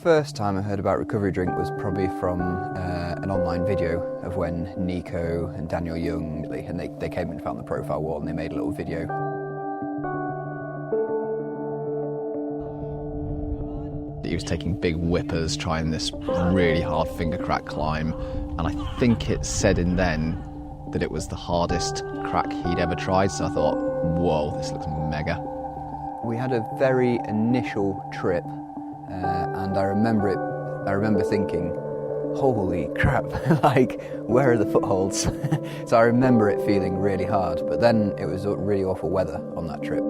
first time I heard about Recovery Drink was probably from an online video of when Nico and Daniel Jung, and they came and found the profile wall and they made a little video. He was taking big whippers, trying this really hard finger crack climb, and I think it said in then that it was the hardest crack he'd ever tried, so I thought, whoa, this looks mega. We had a very initial trip, and I remember thinking, holy crap, like, where are the footholds? So I remember it feeling really hard, but then it was really awful weather on that trip.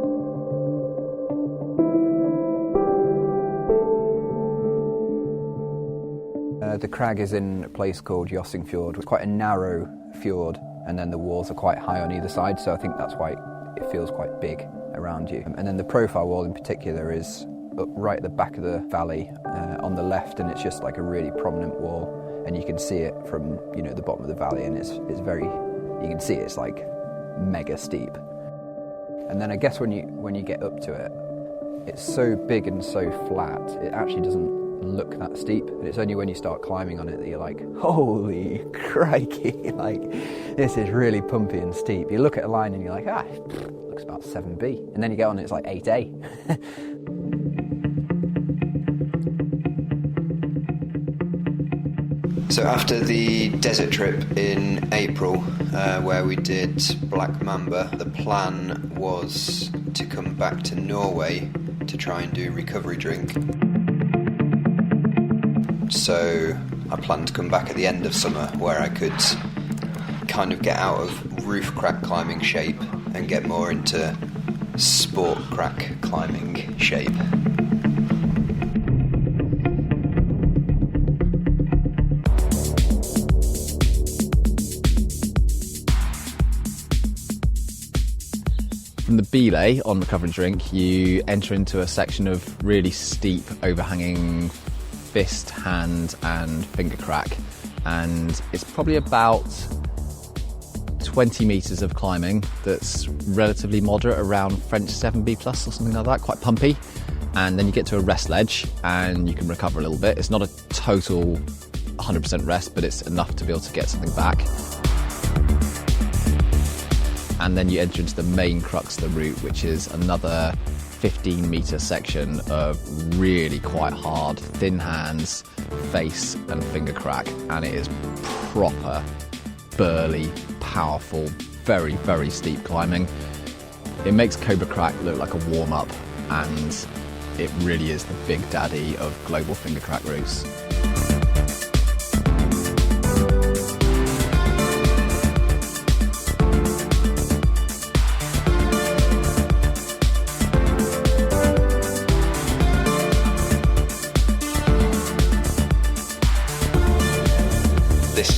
The crag is in a place called Jøssingfjord. It's quite a narrow fjord, and then the walls are quite high on either side, so I think that's why it feels quite big around you. And then the profile wall in particular is up right at the back of the valley on the left, and it's just like a really prominent wall, and you can see it from, you know, the bottom of the valley, and it's very, you can see it's like mega steep. And then I guess when you get up to it, it's so big and so flat, it actually doesn't look that steep, and it's only when you start climbing on it that you're like, holy crikey, like, this is really pumpy and steep. You look at a line and you're like, looks about 7B, and then you get on and it's like 8A. So after the desert trip in April, where we did Black Mamba, the plan was to come back to Norway to try and do Recovery Drink. So I planned to come back at the end of summer, where I could kind of get out of roof crack climbing shape and get more into sport crack climbing shape. From the belay on Recovery Drink, you enter into a section of really steep, overhanging fist, hand and finger crack, and it's probably about 20 metres of climbing that's relatively moderate, around French 7B plus or something like that, quite pumpy. And then you get to a rest ledge and you can recover a little bit. It's not a total 100% rest, but it's enough to be able to get something back. And then you enter into the main crux of the route, which is another 15-metre section of really quite hard, thin hands, face and finger crack, and it is proper, burly, powerful, very, very steep climbing. It makes Cobra Crack look like a warm-up, and it really is the big daddy of global finger crack routes.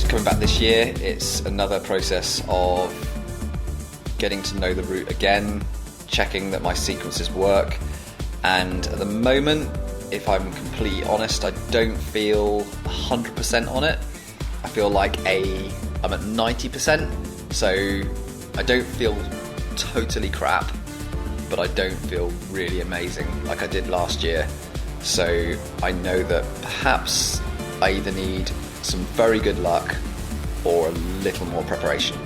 Coming back this year, it's another process of getting to know the route again, checking that my sequences work, and at the moment, if I'm completely honest, I don't feel 100% on it. I feel like I'm at 90%, so I don't feel totally crap, but I don't feel really amazing like I did last year. So I know that perhaps I either need some very good luck or a little more preparation.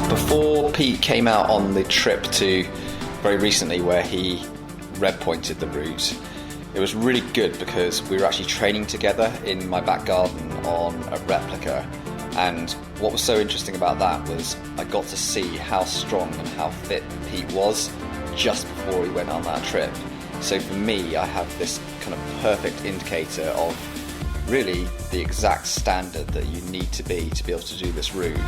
Before Pete came out on the trip to very recently where he red pointed the route, it was really good because we were actually training together in my back garden on a replica, and what was so interesting about that was I got to see how strong and how fit Pete was just before he went on that trip. So for me, I have this kind of perfect indicator of really the exact standard that you need to be able to do this route.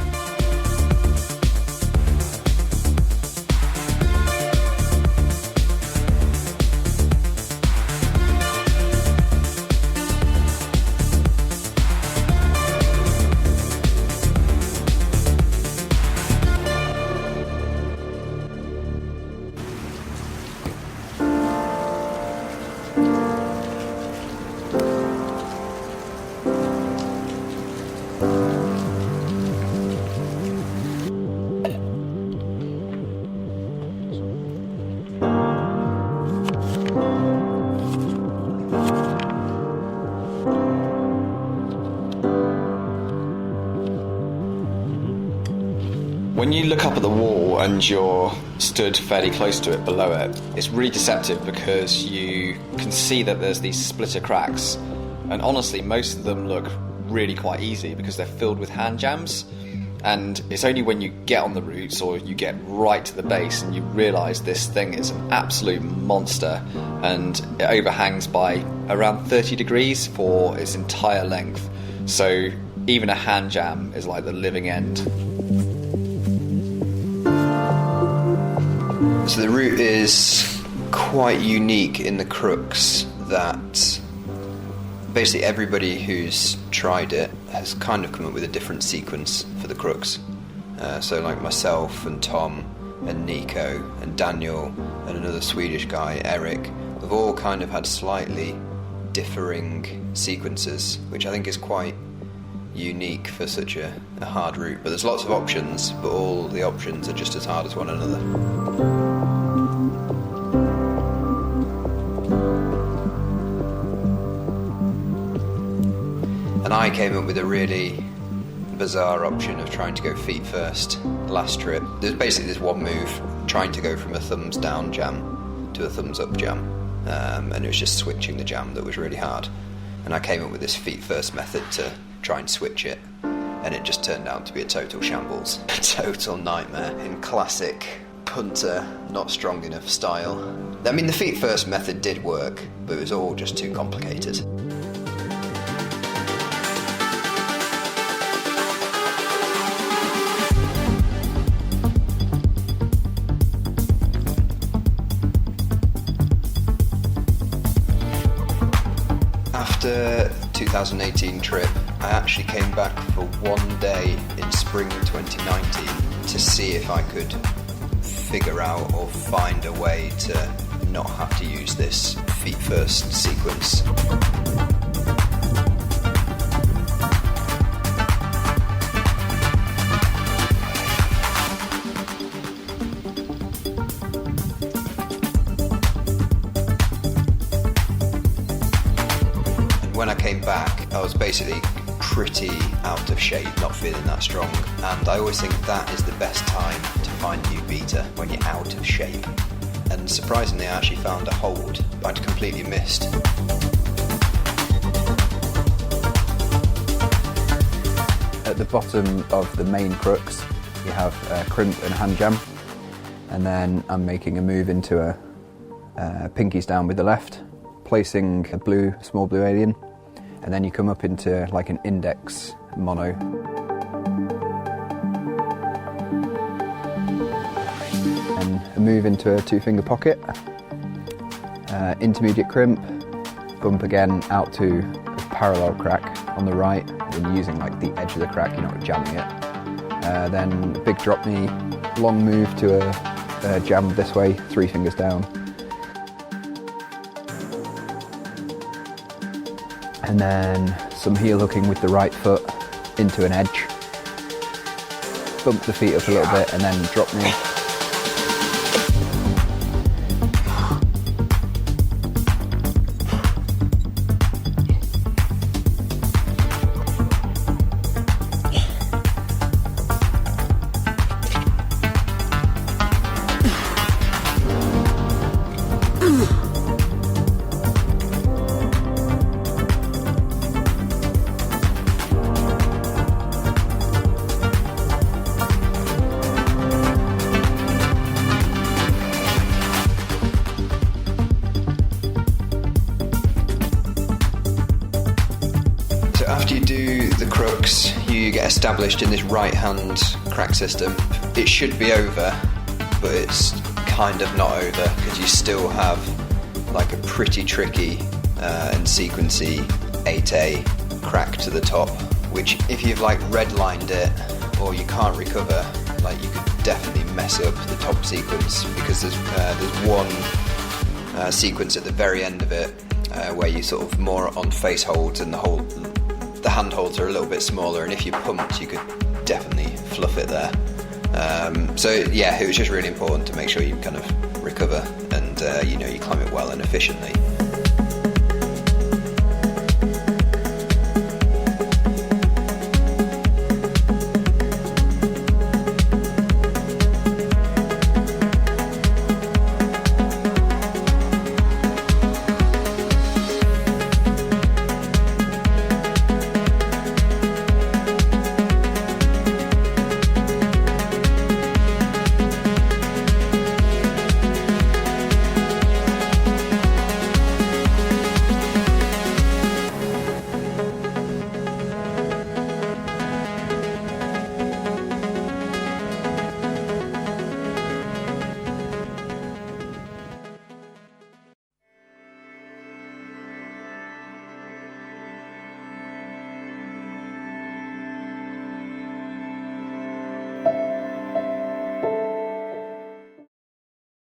look up at the wall and you're stood fairly close to it, below it, it's really deceptive because you can see that there's these splitter cracks, and honestly most of them look really quite easy because they're filled with hand jams. And it's only when you get on the roots or you get right to the base and you realise this thing is an absolute monster, and it overhangs by around 30 degrees for its entire length. So even a hand jam is like the living end. So the route is quite unique in the crooks that basically everybody who's tried it has kind of come up with a different sequence for the crooks. So like myself and Tom and Nico and Daniel and another Swedish guy, Eric, have all kind of had slightly differing sequences, which I think is quite unique for such a hard route. But there's lots of options, but all the options are just as hard as one another. And I came up with a really bizarre option of trying to go feet first last trip. There's basically this one move, trying to go from a thumbs down jam to a thumbs up jam, and it was just switching the jam that was really hard. And I came up with this feet first method to try and switch it, and it just turned out to be a total shambles. A total nightmare in classic punter, not strong enough style. I mean, the feet first method did work, but it was all just too complicated. After 2018 trip, I actually came back for one day in spring 2019 to see if I could figure out or find a way to not have to use this feet first sequence. When I came back, I was basically pretty out of shape, not feeling that strong, and I always think that is the best time to find a new beater, when you're out of shape. And surprisingly, I actually found a hold I'd completely missed. At the bottom of the main crooks, you have a crimp and hand jam, and then I'm making a move into a pinkies down with the left, placing a small blue alien, and then you come up into like an index mono. And a move into a two-finger pocket, intermediate crimp, bump again out to a parallel crack on the right, and you're using like the edge of the crack, you're not jamming it. Then big drop knee, long move to a jam this way, three fingers down. And then some heel hooking with the right foot into an edge. Bump the feet up a little bit and then drop knee. After you do the crooks, you get established in this right-hand crack system. It should be over, but it's kind of not over because you still have like a pretty tricky and sequency 8A crack to the top, which if you've like redlined it or you can't recover, like you could definitely mess up the top sequence, because there's one sequence at the very end of it where you sort of more on face holds and the hand holds are a little bit smaller, and if you pumped you could definitely fluff it there. So yeah, it was just really important to make sure you kind of recover and you climb it well and efficiently.